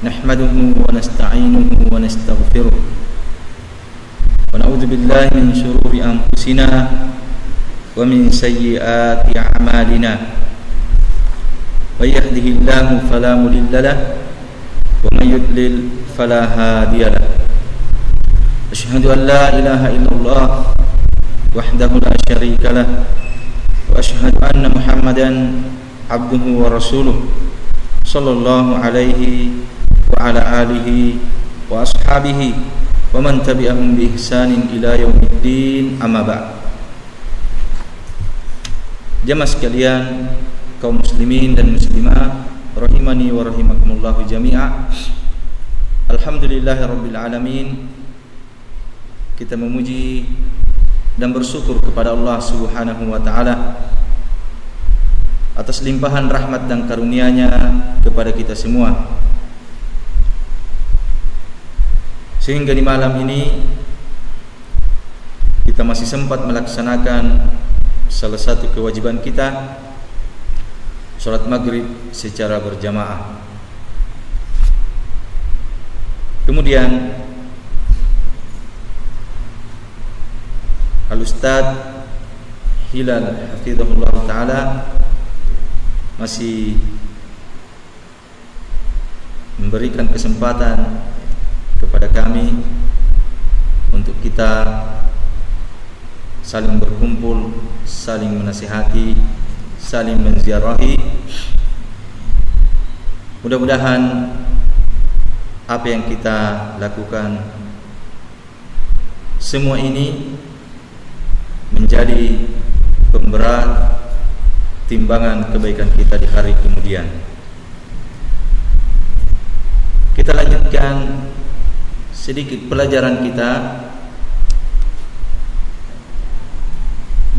نحمده ونستعينه ونستغفره ونعوذ بالله من شرور أنفسنا ومن سيئات أعمالنا من يهده الله فلا مضل له ومن يضلل فلا هادي له أشهد أن لا إله إلا الله وحده لا شريك له وأشهد أن محمدا عبده ورسوله صلى الله عليه وعلى آله وأصحابه ومن تبعهم بإحسان إلى يوم الدين أما بعد. Jamaah sekalian, kaum muslimin dan muslimah rahimani wa rahimakumullah jami'a. Alhamdulillahirabbil alamin. Kita memuji dan bersyukur kepada Allah Subhanahu wa taala atas limpahan rahmat dan karunia-Nya kepada kita semua. Sehingga di malam ini kita masih sempat melaksanakan salah satu kewajiban kita, salat maghrib secara berjamaah. Kemudian Al-Ustaz Hilal hafizahullah ta'ala masih memberikan kesempatan kepada kami untuk kita saling berkumpul, saling menasihati, saling menziarahi. Mudah-mudahan apa yang kita lakukan semua ini menjadi pemberat timbangan kebaikan kita di hari kemudian. Kita lanjutkan sedikit pelajaran kita.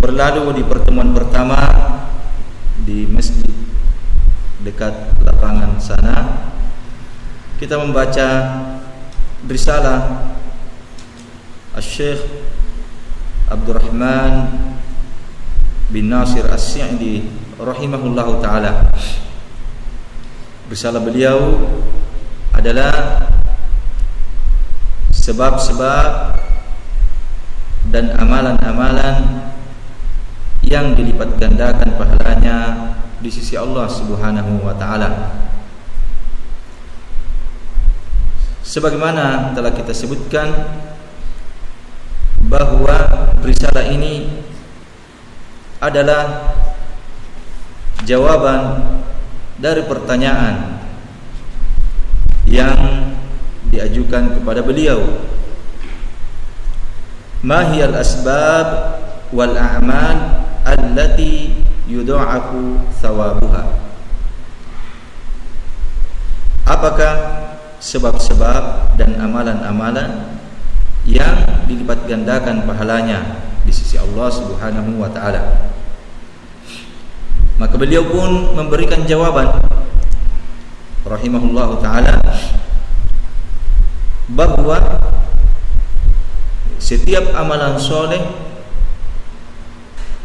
Berlalu di pertemuan pertama di masjid dekat lapangan sana, kita membaca risalah Syekh Abdurrahman bin Nasir As-Sa'di rahimahullahu ta'ala. Risalah beliau adalah sebab-sebab dan amalan-amalan yang dilipat gandakan pahalanya di sisi Allah Subhanahu wa taala. Sebagaimana telah kita sebutkan bahwa risalah ini adalah jawaban dari pertanyaan yang diajukan kepada beliau. Ma hiyal asbab wal a'mal allati yudha'afu thawabuha? Apakah sebab-sebab dan amalan-amalan yang dilipat gandakan pahalanya di sisi Allah Subhanahu wa taala? Maka beliau pun memberikan jawaban rahimahullahu taala bahwa setiap amalan soleh,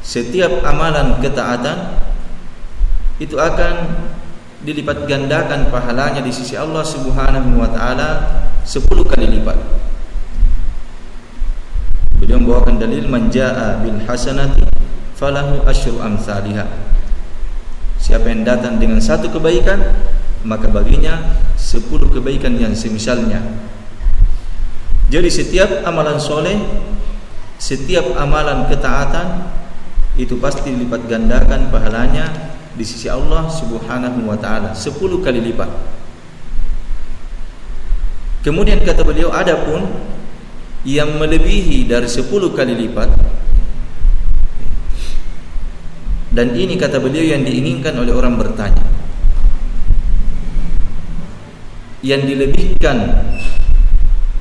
setiap amalan ketaatan itu akan dilipat gandakan pahalanya di sisi Allah Subhanahu wa taala 10 kali lipat. Beliau membawakan dalil man jaa bil hasanati falahu asyru amsalihha. Siapa yang datang dengan satu kebaikan, maka baginya 10 kebaikan yang semisalnya. Jadi setiap amalan soleh, setiap amalan ketaatan itu pasti dilipat gandakan pahalanya di sisi Allah Subhanahu wa taala 10 kali lipat. Kemudian kata beliau, adapun yang melebihi dari 10 kali lipat, dan ini kata beliau yang diinginkan oleh orang bertanya, yang dilebihkan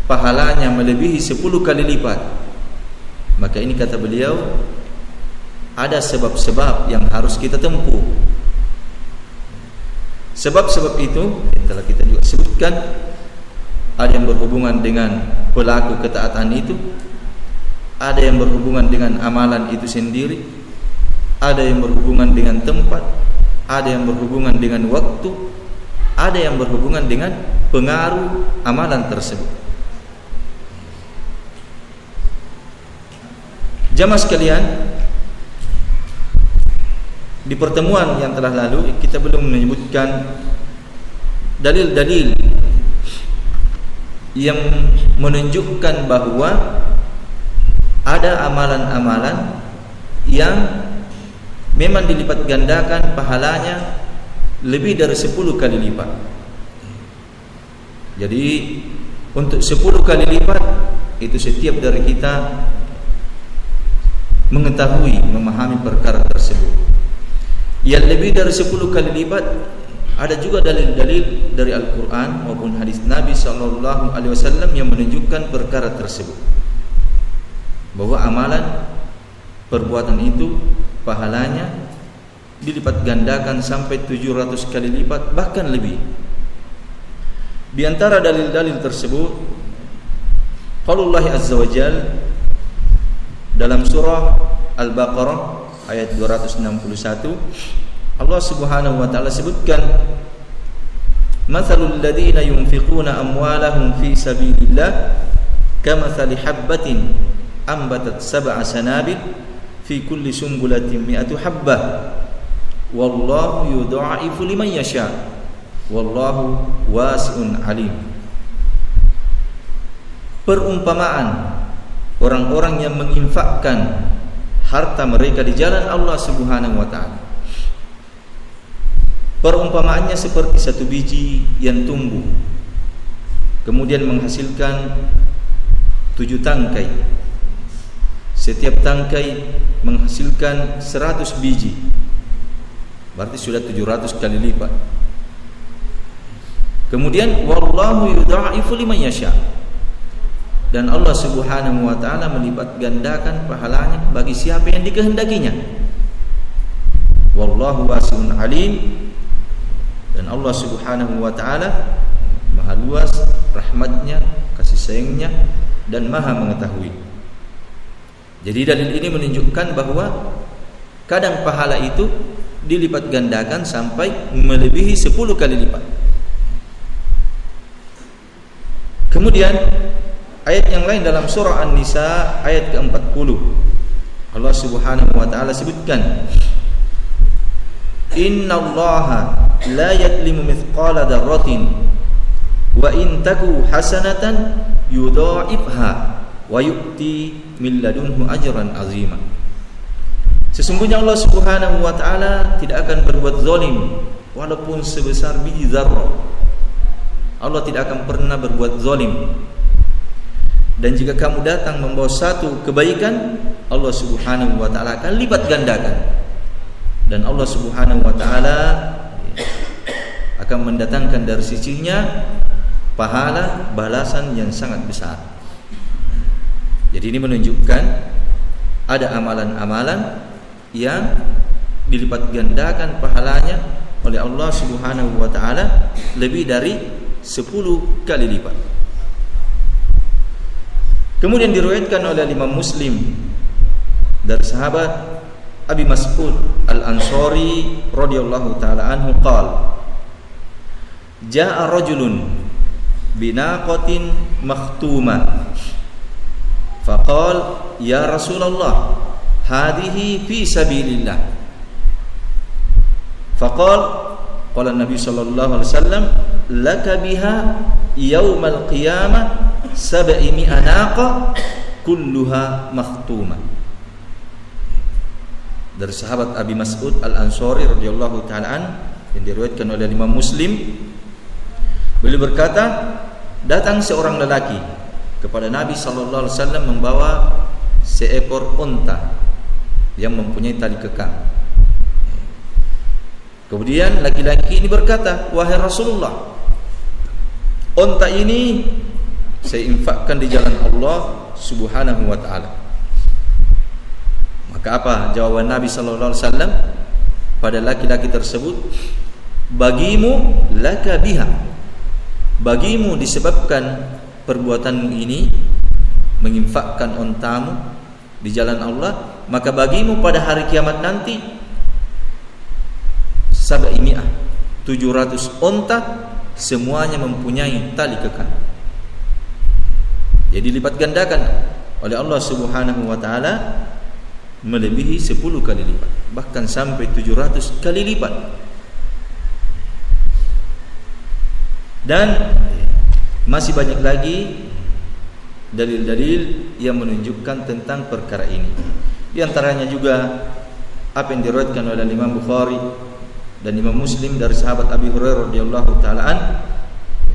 pahalanya melebihi 10 kali lipat, maka ini kata beliau ada sebab-sebab yang harus kita tempuh. Sebab-sebab itu telah kita juga sebutkan. Ada yang berhubungan dengan pelaku ketaatan itu, ada yang berhubungan dengan amalan itu sendiri, ada yang berhubungan dengan tempat, ada yang berhubungan dengan waktu, ada yang berhubungan dengan pengaruh amalan tersebut. Jamaah sekalian, di pertemuan yang telah lalu kita belum menyebutkan dalil-dalil yang menunjukkan bahwa ada amalan-amalan yang memang dilipat gandakan pahalanya lebih dari 10 kali lipat. Jadi untuk 10 kali lipat itu setiap dari kita mengetahui, memahami perkara tersebut. Yang lebih dari 10 kali lipat ada juga dalil-dalil dari Al-Quran maupun hadis Nabi SAW yang menunjukkan perkara tersebut, bahwa amalan perbuatan itu pahalanya dilipat gandakan sampai 700 kali lipat, bahkan lebih. Di antara dalil-dalil tersebut qaulullah azza wa jalla dalam surah Al-Baqarah ayat 261, Allah Subhanahu wa taala sebutkan, "Matsalul ladzina yunfiquna amwalahum fi sabilillah kamatsali habbatin ambatat sab'a sanabil fi kulli sumbulatin mi'atu habbah wallahu yudha'ifu liman yasha wallahu wasi'un alim." Perumpamaan orang-orang yang menginfakkan harta mereka di jalan Allah Subhanahu wa taala, perumpamaannya seperti satu biji yang tumbuh kemudian menghasilkan 7 tangkai. Setiap tangkai menghasilkan 100 biji, berarti sudah 700 kali lipat. Kemudian wallahu yudha'ifu liman yasha, dan Allah Subhanahu wa taala melipat gandakan pahalanya bagi siapa yang dikehendakinya. Wallahu wasi'un alim, dan Allah Subhanahu wa taala maha luas rahmatnya, kasih sayangnya, dan maha mengetahui. Jadi dalil ini menunjukkan bahwa kadang pahala itu dilipat gandakan sampai melebihi 10 kali lipat. Kemudian ayat yang lain dalam surah An-Nisa ayat ke-40, Allah Subhanahu wa taala sebutkan, "Innallaha la yadlimu mithqala dzarratin wa in taku hasanatan yudha'ifha wa yu'ti min ladunhu ajran 'azima." Sesungguhnya Allah Subhanahu wa taala tidak akan berbuat zalim walaupun sebesar biji zarrah. Allah tidak akan pernah berbuat zalim. Dan jika kamu datang membawa satu kebaikan, Allah Subhanahu wa taala akan lipat gandakan. Dan Allah Subhanahu wa taala akan mendatangkan dari sisinya pahala balasan yang sangat besar. Jadi ini menunjukkan ada amalan-amalan yang dilipat gandakan pahalanya oleh Allah Subhanahu wa taala lebih dari 10 kali lipat. Kemudian diriwayatkan oleh Imam Muslim dari sahabat Abi Mas'ud Al-Ansari radhiyallahu taala anhu qala, "Jaa'a rajulun binaqatin makhtuma faqala ya Rasulullah hadhihi fi sabilillah." Qala Nabi sallallahu alaihi wasallam, "Laka biha yaumal qiyamah sab'i anaqa kulluha makhtuma." Dari sahabat Abi Mas'ud Al-Ansari radhiyallahu taala an yang diriwayatkan oleh Imam Muslim, beliau berkata, datang seorang lelaki kepada Nabi sallallahu alaihi wasallam membawa seekor unta yang mempunyai tali kekang. Kemudian laki-laki ini berkata, "Wahai Rasulullah, unta ini saya infakkan di jalan Allah Subhanahu wa taala." Maka apa jawaban Nabi sallallahu alaihi wasallam pada laki-laki tersebut? "Bagimu laka biha." Bagimu disebabkan perbuatanmu ini menginfakkan untamu di jalan Allah, maka bagimu pada hari kiamat nanti 700 unta semuanya mempunyai tali kekal. Jadi lipat gandakan oleh Allah Subhanahu wa taala melebihi 10 kali lipat, bahkan sampai 700 kali lipat. Dan masih banyak lagi dalil-dalil yang menunjukkan tentang perkara ini. Di antaranya juga apa yang diriwayatkan oleh Imam Bukhari dan Imam Muslim dari sahabat Abi Hurairah radhiyallahu taala an,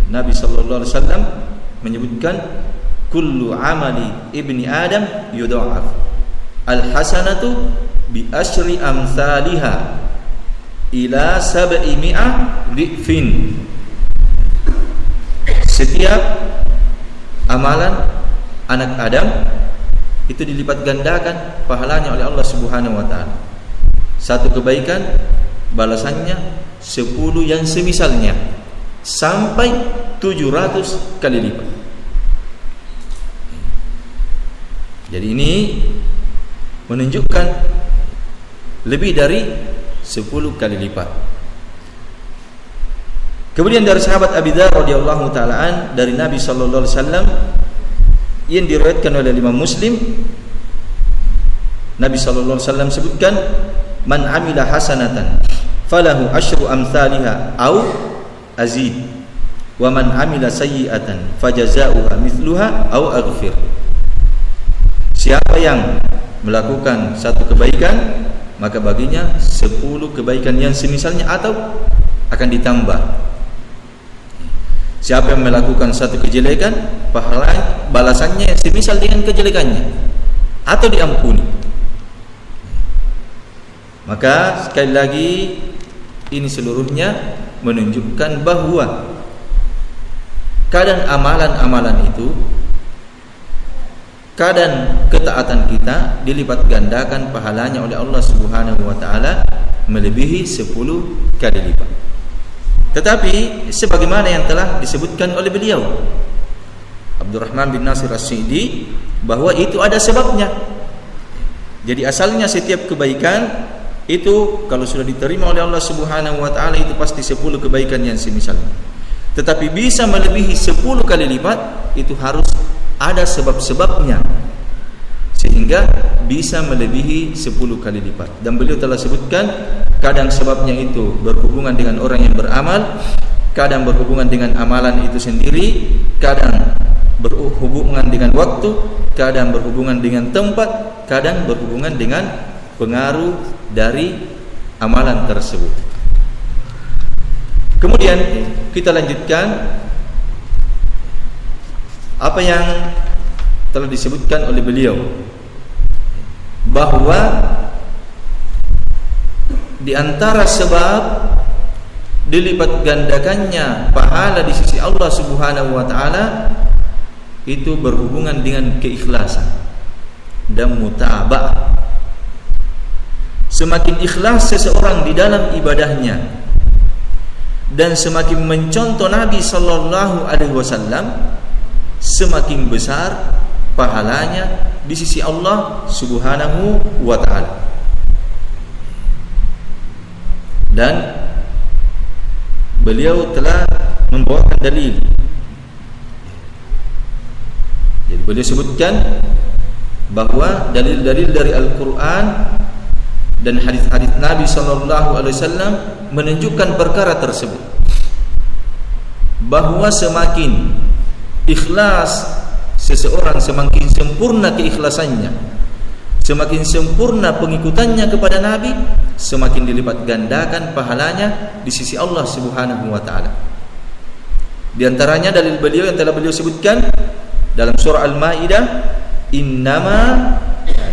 Nabi sallallahu alaihi wasallam menyebutkan kullu amali ibni Adam yudha'af al-hasanatu bi asyri amsalha ila 700 dhifin. Setiap amalan anak Adam itu dilipat gandakan pahalanya oleh Allah Subhanahu wa taala. Satu kebaikan balasannya 10 yang semisalnya sampai 700 kali lipat. Jadi ini menunjukkan lebih dari 10 kali lipat. Kemudian dari sahabat Abi Dzar radhiyallahu taala an, dari Nabi sallallahu alaihi wasallam yang diriwayatkan oleh Imam Muslim, Nabi sallallahu alaihi wasallam sebutkan, man amila hasanatan falahu asyru amsalha au azid wa man amila sayyi'atan fajazaa'uha mithluha au aghfir. Siapa yang melakukan satu kebaikan, maka baginya 10 kebaikan yang semisalnya atau akan ditambah. Siapa yang melakukan satu kejelekan, pahala balasannya semisal dengan kejelekannya atau diampuni. Maka sekali lagi ini seluruhnya menunjukkan bahwa kadang amalan-amalan itu, kadang ketaatan kita dilipat gandakan pahalanya oleh Allah Subhanahu wa taala melebihi 10 kali lipat. Tetapi sebagaimana yang telah disebutkan oleh beliau Abdurrahman bin Nasir As-Sa'di, bahwa itu ada sebabnya. Jadi asalnya setiap kebaikan itu kalau sudah diterima oleh Allah Subhanahu wa taala itu pasti 10 kebaikan yang semisalnya. Tetapi bisa melebihi 10 kali lipat itu harus ada sebab-sebabnya sehingga bisa melebihi 10 kali lipat. Dan beliau telah sebutkan kadang sebabnya itu berhubungan dengan orang yang beramal, kadang berhubungan dengan amalan itu sendiri, kadang berhubungan dengan waktu, kadang berhubungan dengan tempat, kadang berhubungan dengan pengaruh dari amalan tersebut. Kemudian kita lanjutkan apa yang telah disebutkan oleh beliau, bahwa di antara sebab dilipat gandakannya pahala di sisi Allah Subhanahu wa taala itu berhubungan dengan keikhlasan dan mutaba'ah. Semakin ikhlas seseorang di dalam ibadahnya dan semakin mencontoh Nabi sallallahu alaihi wasallam, semakin besar pahalanya di sisi Allah Subhanahu wa taala. Dan beliau telah membawakan dalil. Jadi beliau sebutkan bahwa dalil-dalil dari Al-Quran dan hadis-hadis Nabi sallallahu alaihi wasallam menunjukkan perkara tersebut, bahwa semakin ikhlas seseorang, semakin sempurna keikhlasannya, semakin sempurna pengikutannya kepada Nabi, semakin dilipat gandakan pahalanya di sisi Allah Subhanahu wa taala. Di antaranya dalil beliau yang telah beliau sebutkan dalam surah Al-Maidah,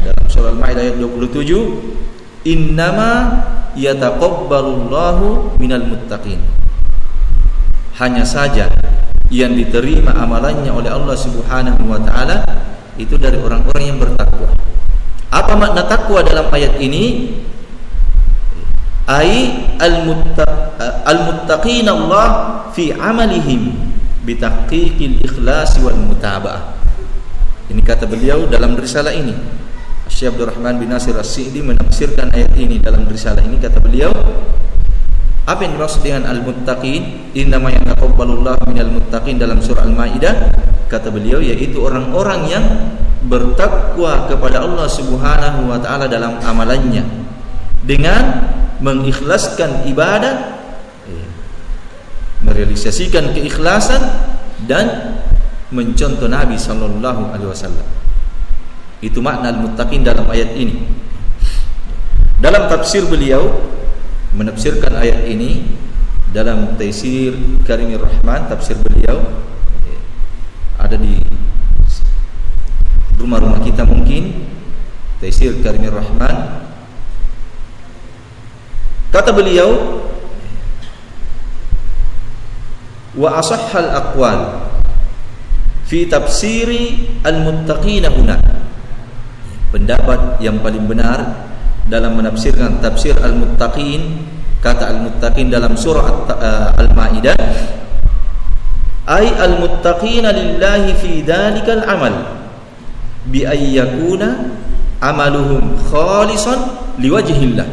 dalam surah Al-Maidah ayat 27, innama yataqabbalullahu minal muttaqin. Hanya saja yang diterima amalannya oleh Allah Subhanahu wa taala itu dari orang-orang yang bertakwa. Apa makna takwa dalam ayat ini? Ai al-muttaqin Allah fi amalihim bitahqiqil ikhlas wal mutaba'ah. Ini kata beliau dalam risalah ini. Syekh Abdurrahman bin Nasir As-Sa'di menafsirkan ayat ini dalam risalah ini. Kata beliau, Apa yang dimaksud dengan al-muttaqin? Innama yataqabbalullahu minal muttaqin dalam surah Al-Maidah, kata beliau, yaitu orang-orang yang bertakwa kepada Allah Subhanahu wa taala dalam amalannya dengan mengikhlaskan ibadah, merealisasikan keikhlasan dan mencontoh Nabi sallallahu alaihi wasallam. Itu makna al-muttaqin dalam ayat ini. Dalam tafsir beliau menafsirkan ayat ini dalam Taisir Karimir Rahman, tafsir beliau ada di rumah-rumah kita mungkin, Taisir Karimir Rahman. Kata beliau, wa asahhal aqwal fi tafsiri al-muttaqin huna. Pendapat yang paling benar dalam menafsirkan tafsir al-muttaqin, kata al-muttaqin dalam surah Al-Maidah, ay al-muttaqina lillahi fi dhalikal amal bi ay yakuna amaluhum khalisan liwajhillah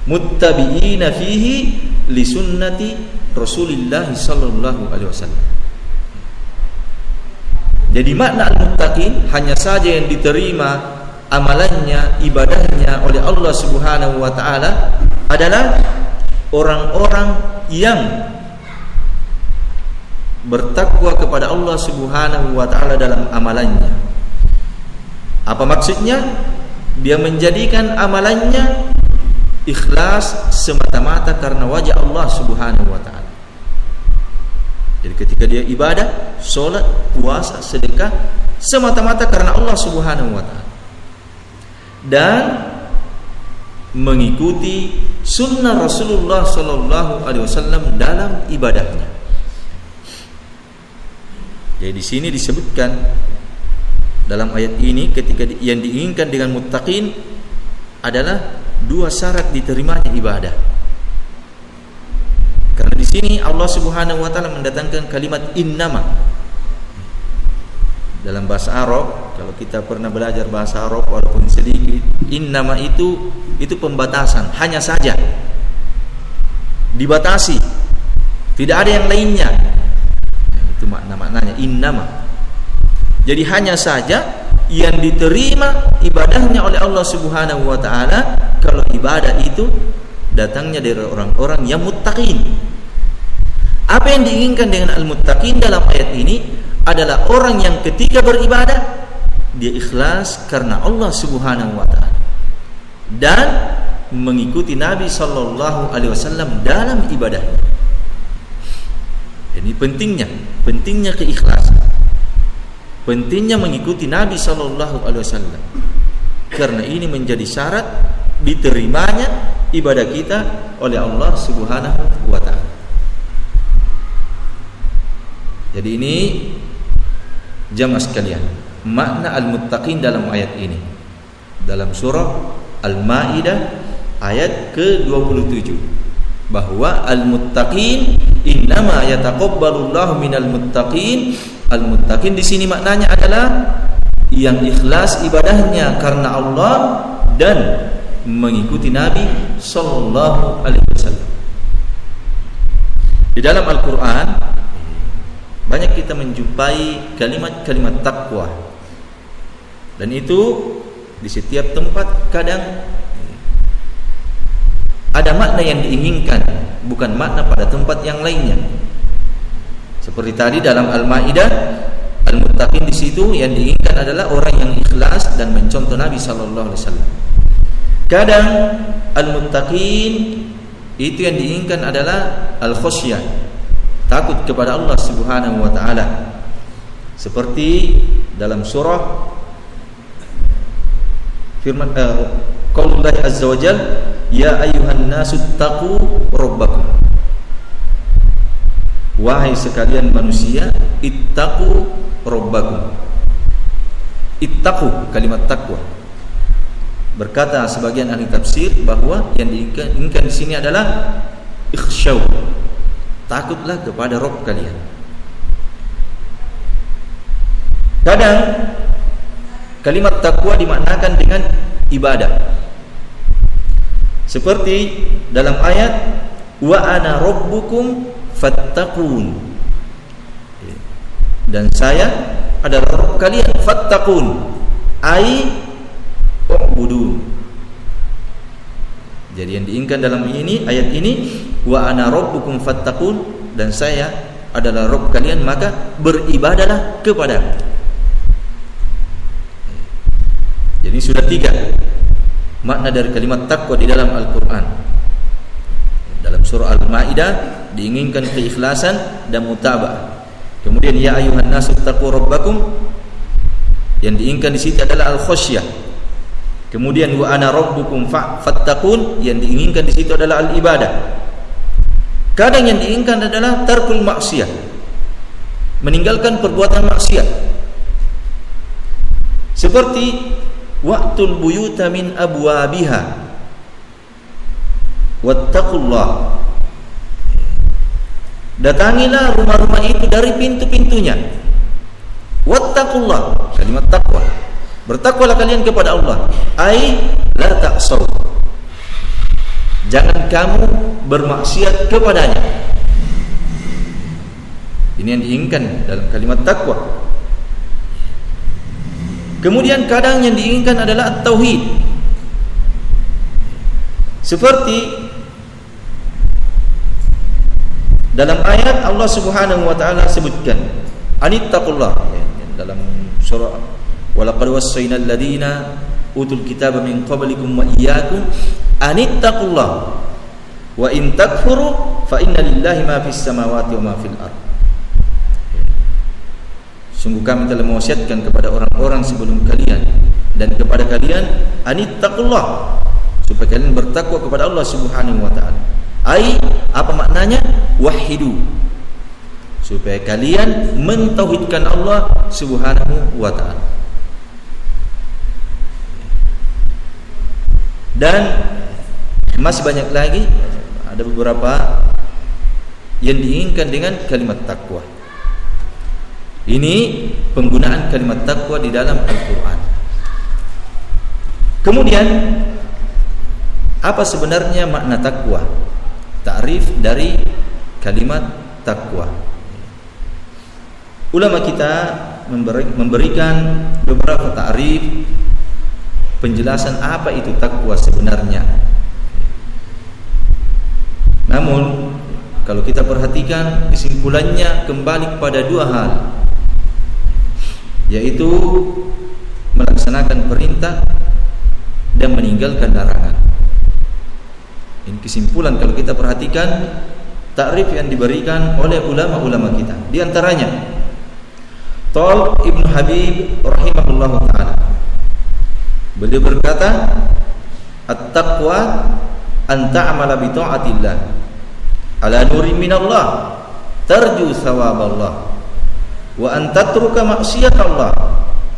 muttabi'ina fihi li sunnati Rasulillah sallallahu alaihi wasallam. Jadi makna al-muttaqin hanya saja yang diterima amalannya, ibadahnya oleh Allah Subhanahu wa taala adalah orang-orang yang bertakwa kepada Allah Subhanahu wa taala dalam amalannya. Apa maksudnya? Dia menjadikan amalannya ikhlas semata-mata karena wajah Allah Subhanahu wa taala. Jadi ketika dia ibadah, salat, puasa, sedekah semata-mata karena Allah Subhanahu wa taala dan mengikuti sunnah Rasulullah sallallahu alaihi wasallam dalam ibadahnya. Jadi di sini disebutkan dalam ayat ini ketika yang diinginkan dengan muttaqin adalah dua syarat diterimanya ibadah. Karena di sini Allah Subhanahu wa taala mendatangkan kalimat innama. Dalam bahasa Arab, kalau kita pernah belajar bahasa Arab walaupun sedikit, innama itu pembatasan, hanya saja. Dibatasi. Tidak ada yang lainnya. Itu maknanya innama. Jadi hanya saja yang diterima ibadahnya oleh Allah Subhanahu wa taala kalau ibadah itu datangnya dari orang-orang yang muttaqin. Apa yang diinginkan dengan al-muttaqin dalam ayat ini adalah orang yang ketika beribadah dia ikhlas karena Allah Subhanahu wa taala dan mengikuti Nabi sallallahu alaihi wasallam dalam ibadahnya. Ini pentingnya keikhlasan. Pentingnya mengikuti Nabi sallallahu alaihi wasallam. Karena ini menjadi syarat diterimanya ibadah kita oleh Allah Subhanahu wa taala. Jadi ini jamaah sekalian, makna al-muttaqin dalam ayat ini dalam surah Al-Maidah ayat ke-27 bahwa al-muttaqin innama yataqabbalullahu minal muttaqin. Al-muttaqin di sini maknanya adalah yang ikhlas ibadahnya karena Allah dan mengikuti Nabi sallallahu alaihi wasallam. Di dalam Al-Qur'an banyak kita menjumpai kalimat-kalimat takwa. Dan itu di setiap tempat kadang ada makna yang diinginkan, bukan makna pada tempat yang lainnya. Seperti tadi dalam Al-Maidah, al-muttaqin di situ yang diinginkan adalah orang yang ikhlas dan mencontoh Nabi sallallahu alaihi wasallam. Kadang al-muttaqin itu yang diinginkan adalah al-khasyah, takut kepada Allah Subhanahu wa taala. Seperti dalam surah firman qaulullah azza wajalla, ya ayyuhan nasu taqu rabbakum. Wahai sekalian manusia, ittaqu rabbakum. Ittaqu, kalimat takwa. Berkata sebagian ahli tafsir bahwa yang diinginkan di sini adalah ikhsyaw. Takutlah kepada Rabb kalian. Kadang kalimat takwa dimaknakan dengan ibadah. Seperti dalam ayat wa ana rabbukum fattaqun, dan saya adalah Rabb kalian, fattaqun ai ubudun. Jadi yang diinginkan dalam ayat ini wa ana rabbukum fattaqun, dan saya adalah Rabb kalian, maka beribadahlah kepadaku. Jadi sudah 3 makna dari kalimat takwa di dalam Al-Quran. Dalam surah Al-Ma'idah diinginkan keikhlasan dan mutaba'ah. Kemudian ya ayuhan nasu taqu rabbakum, yang diinginkan di situ adalah al-khasyah. Kemudian wa ana rabbukum fattaqun, yang diinginkan di situ adalah al-ibadah. Kadang yang diinginkan adalah tarkul maksiyah, meninggalkan perbuatan maksiat. Seperti wa'tul buyuta min abwabiha wattaqullah, datangilah rumah-rumah itu dari pintu-pintunya. Wattaqullah, kalimat takwa, bertakwalah kalian kepada Allah. Ai la ta'saw, jangan kamu bermaksiat kepadanya. Ini yang diinginkan dalam kalimat takwa. Kemudian kadang yang diinginkan adalah at-tauhid. Seperti dalam ayat Allah Subhanahu wa taala sebutkan anittaqullah, dalam surah walaqad wassayna alladziina utul kitaba min qablikum wa iyyakum anittaqullah wa in takfuru fa inna lillahi ma fis samawati wa ma fil ardh. Sungguh kami telah mewasiatkan kepada orang-orang sebelum kalian dan kepada kalian anittaqullah, supaya kalian bertakwa kepada Allah Subhanahu wa taala. Ai, apa maknanya? Wahidu, supaya kalian mentauhidkan Allah Subhanahu wa taala. Dan masih banyak lagi, ada beberapa yang diinginkan dengan kalimat takwa. Ini penggunaan kalimat takwa di dalam Al-Quran. Kemudian apa sebenarnya makna takwa? Ta'rif dari kalimat takwa. Ulama kita memberikan beberapa ta'rif, penjelasan apa itu takwa sebenarnya. Namun kalau kita perhatikan, kesimpulannya kembali kepada 2 hal, yaitu melaksanakan perintah dan meninggalkan larangan. Ini kesimpulan kalau kita perhatikan takrif yang diberikan oleh ulama-ulama kita. Di antaranya Talq Ibn Habib rahimahullah ta'ala, beliau berkata, at-taqwa an ta'amala bi ta'atillah ala nurin minallah tarju thawaballah wa an tatruka maksiatallah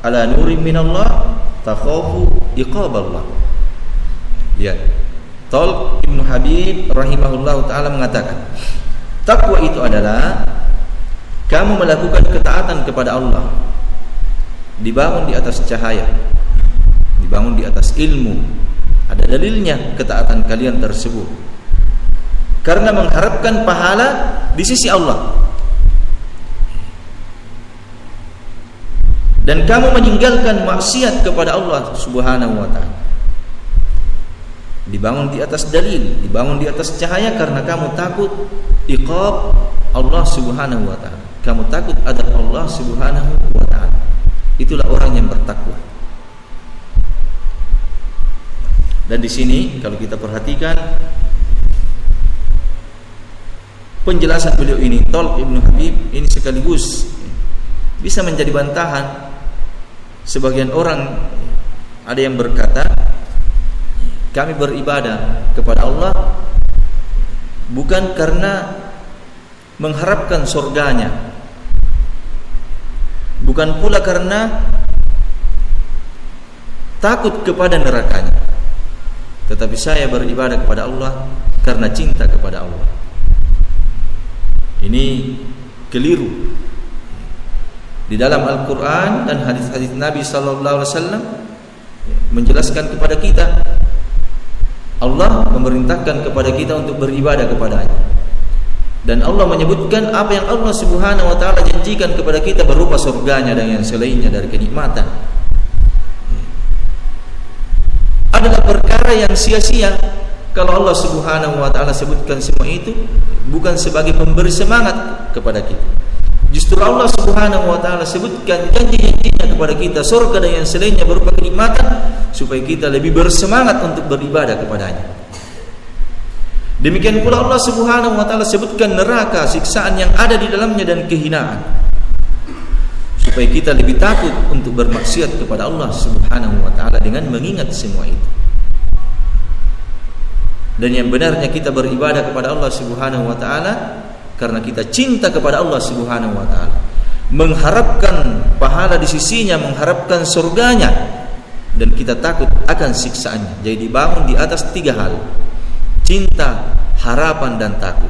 ala nurin minallah takhafu iqaballah. Ya, Talq Ibn Habib rahimahullah ta'ala mengatakan, takwa itu adalah kamu melakukan ketaatan kepada Allah, dibangun di atas cahaya, dibangun di atas ilmu, ada dalilnya ketaatan kalian tersebut, karena mengharapkan pahala di sisi Allah. Dan kamu meninggalkan maksiat kepada Allah Subhanahu wa ta'ala, dibangun di atas dalil, dibangun di atas cahaya, karena kamu takut iqab Allah Subhanahu wa ta'ala, kamu takut adab Allah Subhanahu wa ta'ala. Itulah orang yang bertakwa. Dan di sini kalau kita perhatikan penjelasan beliau ini, Talq Ibn Habib ini sekaligus bisa menjadi bantahan. Sebagian orang ada yang berkata, kami beribadah kepada Allah bukan karena mengharapkan surganya, bukan pula karena takut kepada nerakanya, tetapi saya beribadah kepada Allah karena cinta kepada Allah. Ini keliru. Di dalam Al-Quran dan hadis-hadis Nabi sallallahu alaihi wasallam menjelaskan kepada kita Allah memerintahkan kepada kita untuk beribadah kepada-Nya. Dan Allah menyebutkan apa yang Allah Subhanahu wa taala janjikan kepada kita berupa surganya dan yang selainnya dari kenikmatan. Adalah perkara yang sia-sia kalau Allah Subhanahu wa taala sebutkan semua itu bukan sebagai pemberi semangat kepada kita. Justru Allah Subhanahu wa taala sebutkan janji-janjinya kepada kita surga dan yang selainnya berupa kenikmatan supaya kita lebih bersemangat untuk beribadah kepada-Nya. Demikian pula Allah Subhanahu wa taala sebutkan neraka, siksaan yang ada di dalamnya dan kehinaan, supaya kita lebih takut untuk bermaksiat kepada Allah Subhanahu wa taala dengan mengingat semua itu. Dan yang benarnya kita beribadah kepada Allah Subhanahu wa taala karena kita cinta kepada Allah Subhanahu wa taala, mengharapkan pahala di sisinya, mengharapkan surganya, dan kita takut akan siksaannya. Jadi dibangun di atas 3 hal: cinta, harapan, dan takut.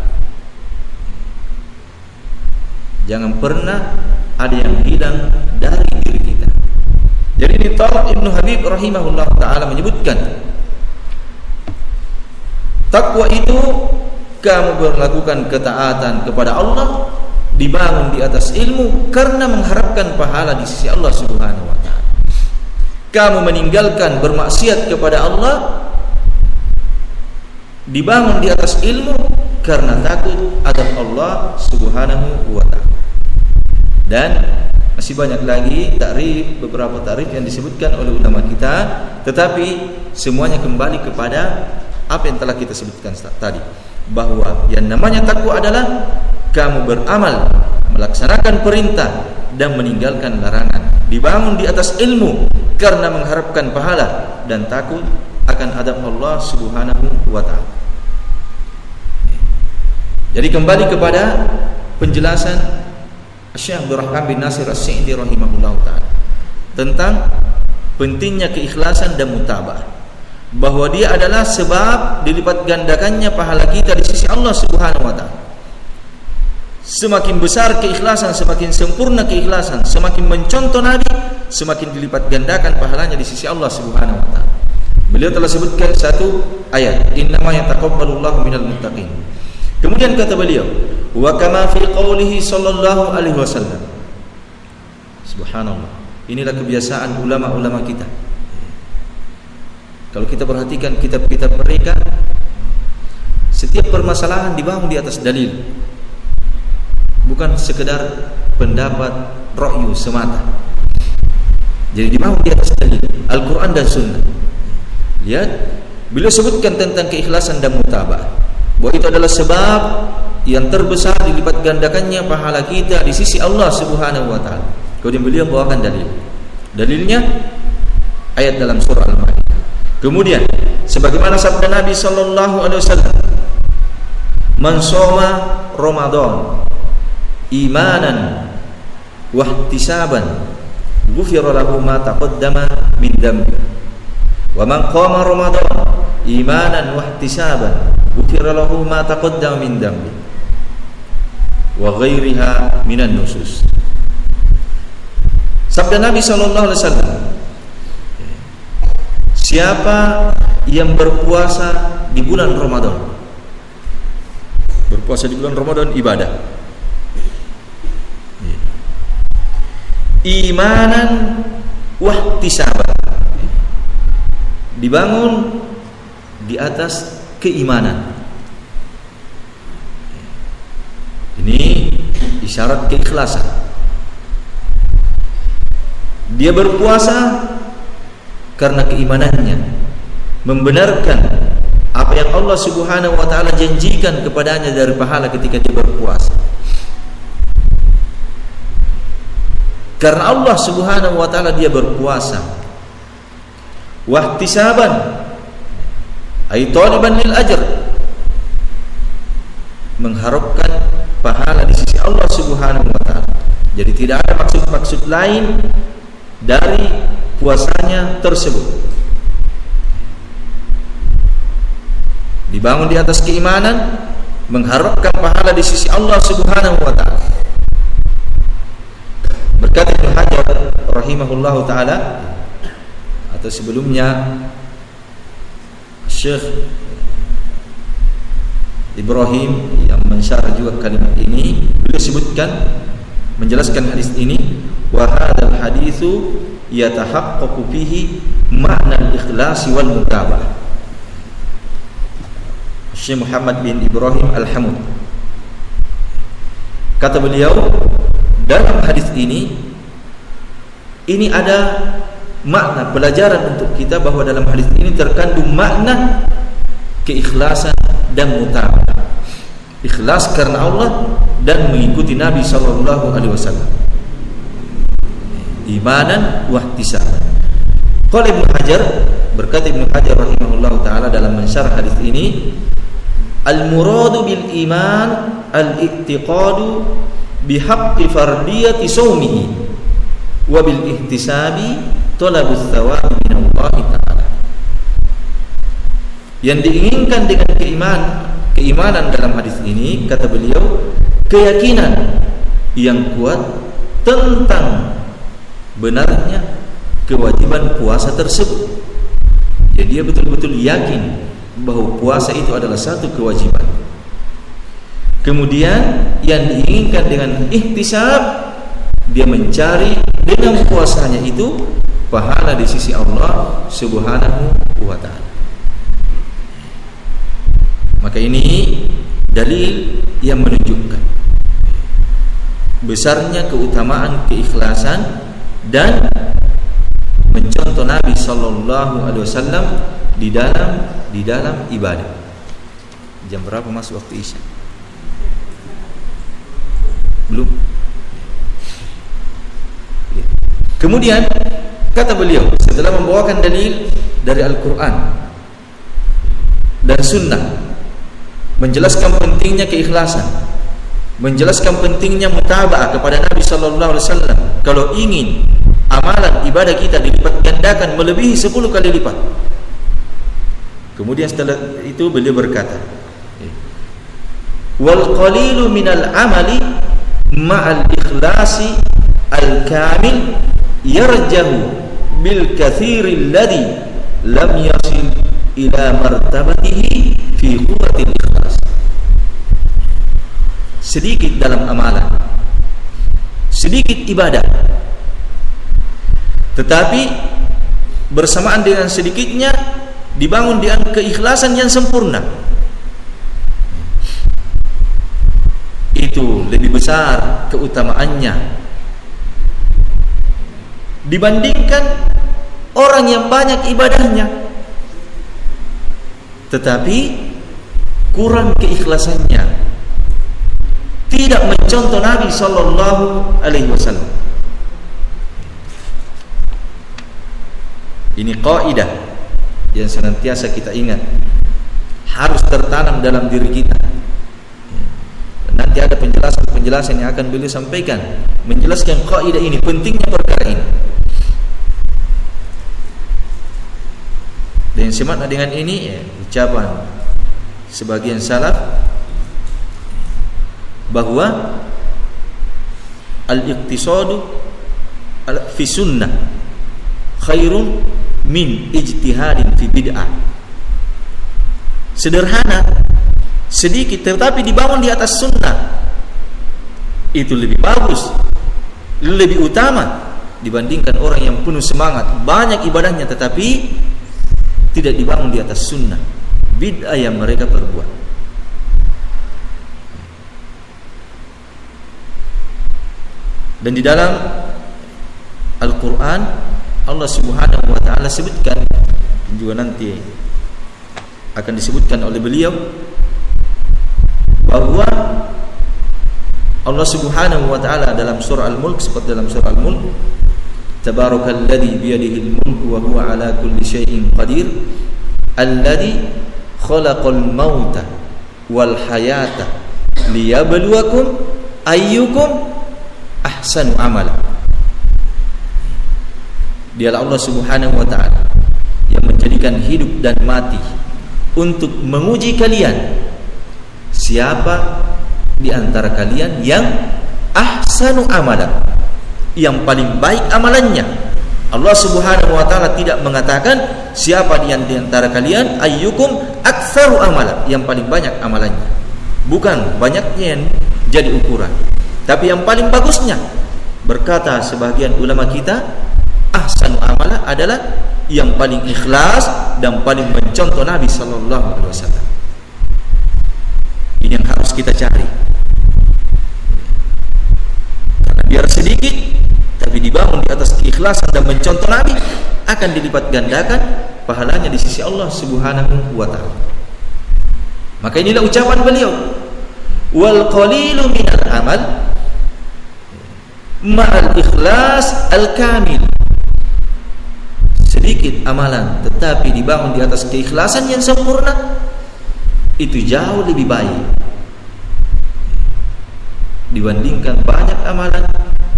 Jangan pernah ada yang hilang dari diri kita. Jadi ini Talq Ibn Habib rahimahullah ta'ala menyebutkan, takwa itu kamu melakukan ketaatan kepada Allah dibangun di atas ilmu karena mengharapkan pahala di sisi Allah Subhanahu wa taala. Kamu meninggalkan bermaksiat kepada Allah dibangun di atas ilmu karena takut azab Allah Subhanahu wa taala. Dan masih banyak lagi beberapa takrif yang disebutkan oleh ulama kita, tetapi semuanya kembali kepada apa yang telah kita sebutkan tadi, bahwa yang namanya takwa adalah kamu beramal, melaksanakan perintah dan meninggalkan larangan, dibangun di atas ilmu karena mengharapkan pahala dan takut akan azab Allah Subhanahu wa taala. Jadi kembali kepada penjelasan Syekh Abdul Rahman bin Nasir As-Sa'di rahimahullah ta'ala tentang pentingnya keikhlasan dan mutaba'ah, bahwa dia adalah sebab dilipat gandakannya pahala kita di sisi Allah Subhanahu wa ta'ala. Semakin besar keikhlasan, semakin sempurna keikhlasan, semakin mencontoh Nabi, semakin dilipat gandakan pahalanya di sisi Allah Subhanahu wa ta'ala. Beliau telah sebutkan satu ayat, innama yataqabbalullahu minal muttaqin. Kemudian kata beliau, wa kama fi qaulihi sallallahu alaihi wasallam. Subhanallah. Inilah kebiasaan ulama-ulama kita. Kalau kita perhatikan kitab-kitab mereka, setiap permasalahan dibangun di atas dalil. Bukan sekedar pendapat ra'yu semata. Jadi dibangun di atas dalil, Al-Qur'an dan Sunnah. Lihat, beliau sebutkan tentang keikhlasan dan mutaba'ah, bahwa itu adalah sebab yang terbesar dilipat gandakannya pahala kita di sisi Allah Subhanahu wa taala. Kemudian beliau membawakan dalil. Dalilnya ayat dalam surah Al-Maidah. Kemudian sebagaimana sabda Nabi sallallahu alaihi wasallam, "Man shoma Ramadan imanan wa ihtisaban, ghufira lahu ma taqaddama min dhanbi. Wa man qama Ramadan imanan wa ihtisaban, ghufira lahu ma taqaddama min dhanbi." Wa ghairiha minan nusus. Sabda Nabi sallallahu alaihi wasallam, siapa yang berpuasa di bulan Ramadan, berpuasa di bulan Ramadan ibadah, imanan wahtisaban, dibangun di atas keimanan. Ini isyarat keikhlasan. Dia berpuasa karena keimanannya, membenarkan apa yang Allah Subhanahu wa taala janjikan kepadanya dari pahala ketika dia berpuasa. Karena Allah Subhanahu wa taala dia berpuasa. Wahtisaban ay taliban lil ajr, mengharapkan pahala di sisi Allah Subhanahu wa taala. Jadi tidak ada maksud-maksud lain dari puasanya tersebut. Dibangun di atas keimanan, mengharapkan pahala di sisi Allah Subhanahu wa taala. Berkata Ibnu Hajar rahimahullahu taala, atau sebelumnya Syekh Ibrahim yang mensyarah juga kalimat ini, beliau sebutkan menjelaskan hadis ini, wa hadzal haditsu yatahaqqaqu fihi ma'na al-ikhlas wal mutaba'ah. Syekh Muhammad bin Ibrahim Al-Hamud, kata beliau, dalam hadis ini ada makna pelajaran untuk kita, bahwa dalam hadis ini terkandung makna keikhlasan dan mutaba'ah. Ikhlas karena Allah dan mengikuti Nabi sallallahu alaihi wasallam. Imanan wa ihtisaban. Qala Ibnu Hajar, berkata Ibnu Hajar rahimahullahu taala dalam mensyarah hadis ini, al-muradu bil iman al-i'tiqadu bihaqqi fardiyati shaumihi wa bil ihtisabi talabus thawabi min Allah taala. Yang diinginkan dengan keimanan dalam hadis ini, kata beliau, keyakinan yang kuat tentang benarnya kewajiban puasa tersebut. Jadi dia betul-betul yakin bahwa puasa itu adalah satu kewajiban. Kemudian yang diinginkan dengan ihtisab, dia mencari dengan puasanya itu pahala di sisi Allah Subhanahu wa ta'ala. Maka ini dalil yang menunjukkan besarnya keutamaan keikhlasan dan mencontoh Nabi sallallahu alaihi wasallam di dalam ibadah. Jam berapa masuk waktu Isya? Belum. Kemudian kata beliau, setelah membawakan dalil dari Al-Quran dan Sunnah, menjelaskan pentingnya keikhlasan, menjelaskan pentingnya mutaba'ah kepada Nabi sallallahu alaihi wasallam. Kalau ingin amalan ibadah kita dilipat gandakan melebihi 10 kali lipat. Kemudian setelah itu beliau berkata, wal qalilu minal amali ma'al ikhlasi al-kamil yarjahu bil kathiri alladhi lam yasil ila martabatihi fi quwwatil ikhlas. Sedikit dalam amalan, sedikit ibadah, tetapi bersamaan dengan sedikitnya dibangun dengan keikhlasan yang sempurna. Itu lebih besar keutamaannya dibandingkan orang yang banyak ibadahnya tetapi kurang keikhlasannya, tidak mencontoh Nabi sallallahu alaihi wasallam. Ini kaidah yang senantiasa kita ingat, harus tertanam dalam diri kita. Nanti ada penjelasan yang akan beliau sampaikan menjelaskan kaidah ini, pentingnya perkara ini. Dan semakna dengan ini ucapan sebagian salaf bahwa al-iqtisadu fi sunnah khairun min ijtihadin fi bid'ah. Sederhana, sedikit tetapi dibangun di atas sunnah, itu lebih bagus, lebih utama dibandingkan orang yang penuh semangat, banyak ibadahnya tetapi tidak dibangun di atas sunnah, bid'ah yang mereka perbuat. Dan di dalam Al-Quran Allah Subhanahu wa ta'ala sebutkan, juga nanti akan disebutkan oleh beliau, bahwa Allah Subhanahu wa ta'ala dalam surah Al-Mulk, seperti dalam surah Al-Mulk, Tabarakalladzi biyadihil mulku wa huwa ala kulli syai'in qadir alladzi khalaqal mauta wal hayata liyabluwakum ayyukum ahsanu amala. Dialah Allah Subhanahu wa ta'ala yang menjadikan hidup dan mati untuk menguji kalian, siapa di antara kalian yang ahsanu amala, yang paling baik amalannya. Allah Subhanahu wa taala tidak mengatakan siapa di antara kalian ayyukum aktsaru amalan, yang paling banyak amalannya. Bukan banyaknya yang jadi ukuran, tapi yang paling bagusnya. Berkata sebagian ulama kita, ahsanu amala adalah yang paling ikhlas dan paling mencontoh Nabi sallallahu alaihi wasallam. Ini yang harus kita cari. Karena biar sedikit tapi dibangun di atas keikhlasan dan mencontoh Nabi, akan dilipat gandakan pahalanya di sisi Allah Subhanahu wa taala. Maka inilah ucapan beliau, wal qalilu minal amal ma'al ikhlas al kamil. Sedikit amalan tetapi dibangun di atas keikhlasan yang sempurna, itu jauh lebih baik dibandingkan banyak amalan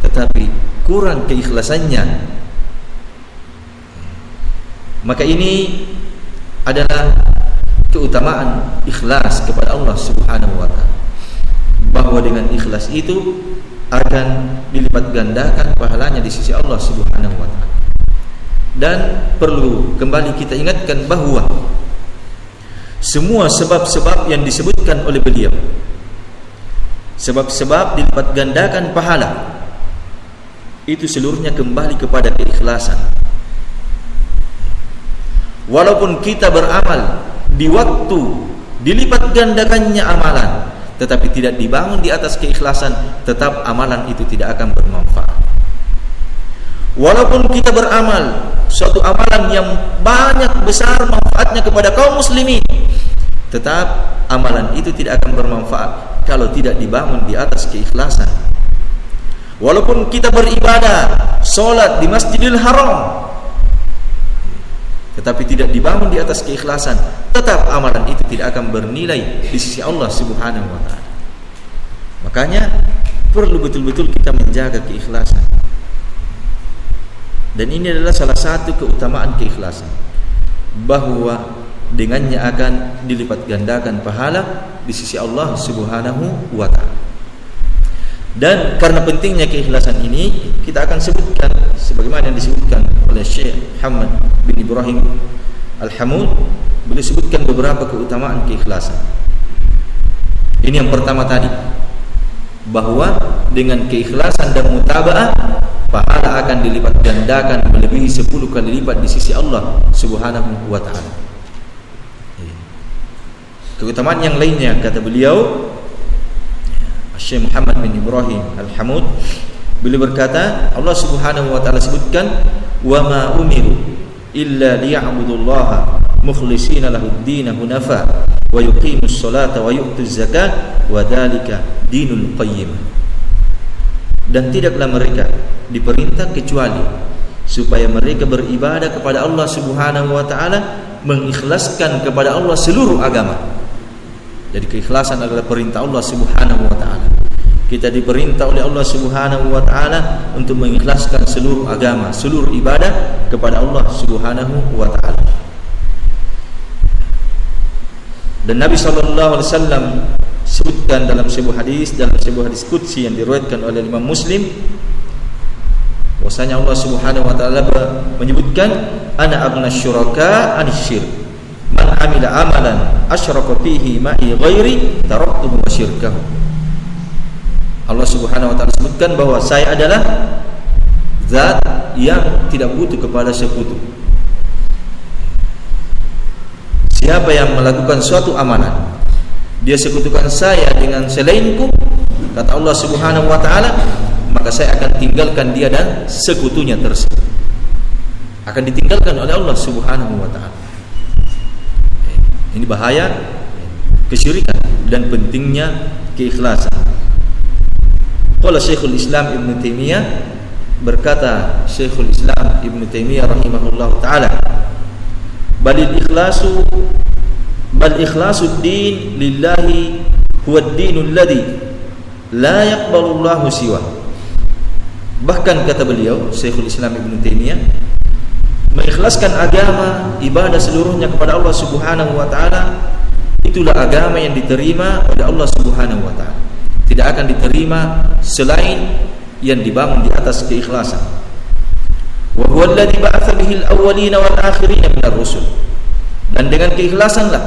tetapi kurang keikhlasannya. Maka ini adalah keutamaan ikhlas kepada Allah Subhanahu wa taala, bahwa dengan ikhlas itu akan dilipat gandakan pahalanya di sisi Allah Subhanahu wa taala. Dan perlu kembali kita ingatkan bahwa semua sebab-sebab yang disebutkan oleh beliau, sebab-sebab dilipat gandakan pahala, itu seluruhnya kembali kepada keikhlasan. Walaupun kita beramal di waktu dilipat gandakannya amalan, tetapi tidak dibangun di atas keikhlasan, tetap amalan itu tidak akan bermanfaat. Walaupun kita beramal suatu amalan yang banyak besar manfaatnya kepada kaum muslimin, tetap amalan itu tidak akan bermanfaat kalau tidak dibangun di atas keikhlasan. Walaupun kita beribadah, sholat di Masjidil Haram, tetapi tidak dibangun di atas keikhlasan, tetap amalan itu tidak akan bernilai di sisi Allah Subhanahu wa taala. Makanya perlu betul-betul kita menjaga keikhlasan. Dan ini adalah salah satu keutamaan keikhlasan, bahwa dengannya akan dilipat gandakan pahala di sisi Allah Subhanahu wa taala. Dan karena pentingnya keikhlasan ini, kita akan sebutkan sebagaimana yang disebutkan oleh Syekh Muhammad bin Ibrahim Al-Hamud. Beliau sebutkan beberapa keutamaan keikhlasan. Ini yang pertama tadi, bahwa dengan keikhlasan dan mutaba'ah, pahala akan dilipat gandakan melebihi 10 kali lipat di sisi Allah Subhanahu wa taala. Keutamaan yang lainnya, kata beliau Syekh Muhammad bin Ibrahim Al-Hamud, beliau berkata, Allah Subhanahu wa taala sebutkan, wa ma umiru illa liya'budullaha mukhlishina lahud-din hunafa wa yuqimus salata wa yu'tuz zakata wa dzalika dinul qayyim. Dan tidaklah mereka diperintah kecuali supaya mereka beribadah kepada Allah Subhanahu wa taala, mengikhlaskan kepada Allah seluruh agama. Jadi keikhlasan adalah perintah Allah Subhanahu wa taala. Kita diperintah oleh Allah Subhanahu wa taala untuk mengikhlaskan seluruh agama, seluruh ibadah kepada Allah Subhanahu wa taala. Dan Nabi sallallahu alaihi wasallam sebutkan dalam sebuah hadis qudsi yang diriwayatkan oleh Imam Muslim, bahwasanya Allah Subhanahu wa taala menyebutkan, ana aghna syuraka anisyirk, man amila amalan asyraka fihi ma'i ghairi taraktuhu wa syirkahu. Allah Subhanahu wa taala sebutkan bahwa saya adalah zat yang tidak butuh kepada sekutu. Siapa yang melakukan suatu amalan, dia sekutukan saya dengan selainku, kata Allah Subhanahu wa taala, maka saya akan tinggalkan dia dan sekutunya tersebut. Akan ditinggalkan oleh Allah Subhanahu wa taala. Ini bahaya kesyirikan dan pentingnya keikhlasan. Qala Syekhul Islam Ibn Taimiyah, berkata Syekhul Islam Ibn Taimiyah rahimahullahu taala, bal ikhlasu din lillahi huwa ad-dinul ladzi la yaqbalu Allahu siwa. Bahkan kata beliau Syekhul Islam Ibn Taimiyah, mengikhlaskan agama, ibadah seluruhnya kepada Allah Subhanahu wa taala, itulah agama yang diterima oleh Allah Subhanahu wa taala. Tidak akan diterima selain yang dibangun di atas keikhlasan. Wa huwa alladhi ba'atha bihi al-awwalina wal akhirina min ar-rusul. Dan dengan keikhlasanlah,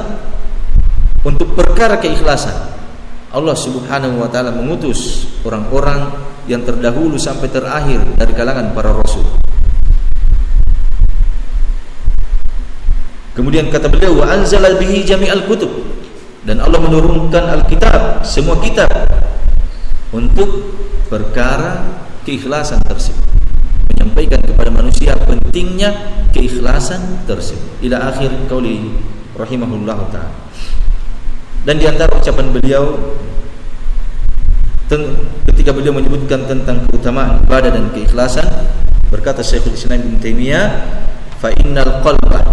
untuk perkara keikhlasan, Allah Subhanahu wa taala mengutus orang-orang yang terdahulu sampai terakhir dari kalangan para rasul. Kemudian kata beliau, wa anzala bihi jami'al kutub, dan Allah menurunkan Alkitab, semua kitab, untuk perkara keikhlasan tersebut, menyampaikan kepada manusia pentingnya keikhlasan tersebut. Ila akhir qauli rahimahullah ta'ala. Dan di antara ucapan beliau ketika beliau menyebutkan tentang keutamaan ibadah dan keikhlasan, berkata Syekhul Islam Ibnu Taimiyah, fa innal qalba,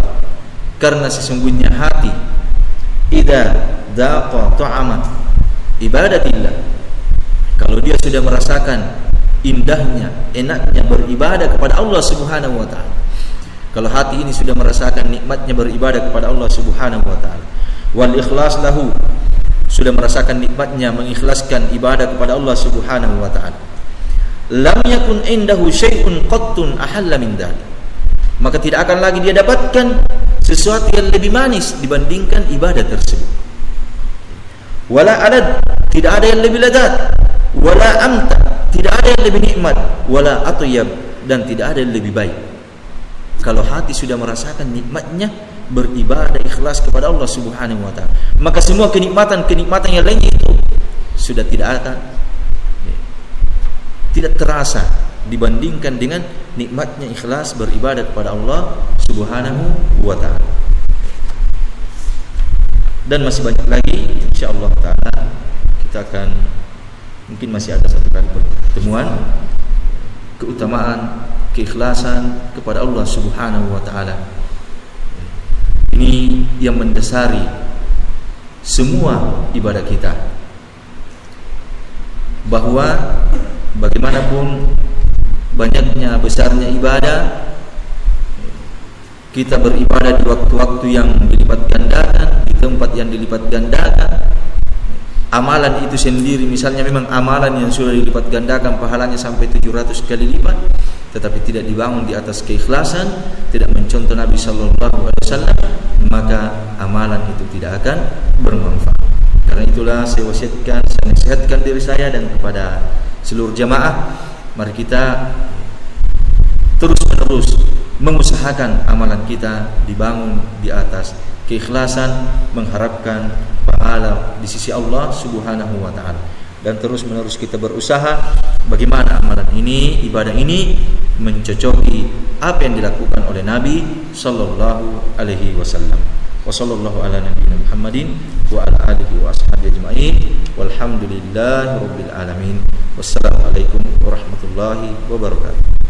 karena sesungguhnya hati, idza daqa ta'ama ibadatillah, kalau dia sudah merasakan indahnya, enaknya beribadah kepada Allah Subhanahu wa taala, kalau hati ini sudah merasakan nikmatnya beribadah kepada Allah Subhanahu wa taala, wal ikhlas lahu, sudah merasakan nikmatnya mengikhlaskan ibadah kepada Allah Subhanahu wa taala, lam yakun indahu syai'un qattun ahalla min dzalik, maka tidak akan lagi dia dapatkan sesuatu yang lebih manis dibandingkan ibadah tersebut. Wala alad, tidak ada yang lebih lezat, wala amta, tidak ada yang lebih nikmat, wala atyab, dan tidak ada yang lebih baik. Kalau hati sudah merasakan nikmatnya beribadah ikhlas kepada Allah Subhanahu wa taala, maka semua kenikmatan yang lainnya itu sudah tidak terasa dibandingkan dengan nikmatnya ikhlas beribadah kepada Allah Subhanahu wa taala. Dan masih banyak lagi, insyaallah taala kita akan, mungkin masih ada satu kali pertemuan, keutamaan keikhlasan kepada Allah Subhanahu wa taala. Ini yang mendasari semua ibadah kita, bahwa bagaimanapun banyaknya besarnya ibadah, kita beribadah di waktu-waktu yang dilipat gandakan, di tempat yang dilipat gandakan. Amalan itu sendiri, misalnya memang amalan yang sudah dilipat gandakan pahalanya sampai 700 kali lipat, tetapi tidak dibangun di atas keikhlasan, tidak mencontoh Nabi sallallahu alaihi wasallam, maka amalan itu tidak akan bermanfaat. Karena itulah saya wasiatkan, saya nasihatkan diri saya dan kepada seluruh jamaah, mari kita terus-menerus mengusahakan amalan kita dibangun di atas keikhlasan, mengharapkan pahala di sisi Allah Subhanahu wa taala, dan terus-menerus kita berusaha bagaimana amalan ini, ibadah ini mencocoki apa yang dilakukan oleh Nabi sallallahu alaihi wasallam. Wa sallallahu ala nabiyyina Muhammadin wa ala alihi wa ashabihi ajma'in. Walhamdulillahi rabbil alamin. Wassalamualaikum warahmatullahi wabarakatuh.